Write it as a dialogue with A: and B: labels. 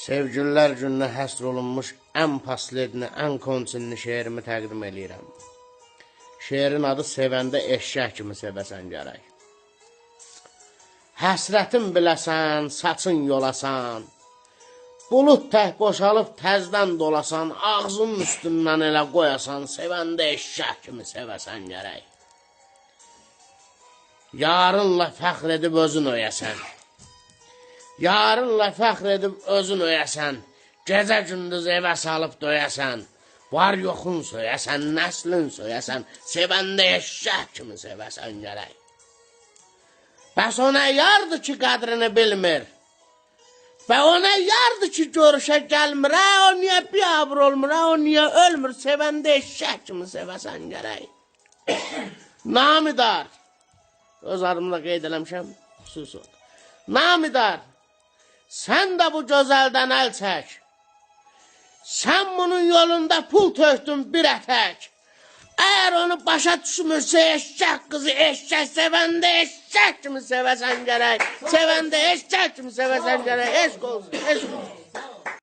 A: Sevgililer gününə həsr olunmuş ən pasledini, ən konsinli şeirimi təqdim edirəm. Şeirin adı Sevəndə eşşək kimi sevəsən gərək. Həsrətin biləsən, saçın yolasan, bulut tək boşalıb təzdən dolasan, ağzının üstündən elə qoyasan, sevəndə eşşək kimi sevəsən gərək. Yarınla fəxr edib özün öyəsən. Yarınla fəxr edib özün öyəsən, gecə gündüz evə salıb döyəsən, var yoxun söyəsən, nəslin söyəsən, sevəndə eşşək kimi sevəsən gərək. Bəs o nə yardır ki, qədrini bilmir? Və o nə yardır ki, görüşə gəlmir? O niyə biabr olmur? O niyə ölmür? Sevəndə eşşək kimi sevəsən gərək. Namidar, öz adımla qeyd eləmişəm, xüsus ol. Namidar, sən də bu gözəldən əl çək. Sən bunun yolunda pul tökdün bir ətək. Əgər onu başa düşmürsə eşşək qızı eşşək, sevəndə eşşək kimi sevəsən gərək. Sevəndə eşşək kimi sevəsən gərək. Eşq olsun, eşq olsun.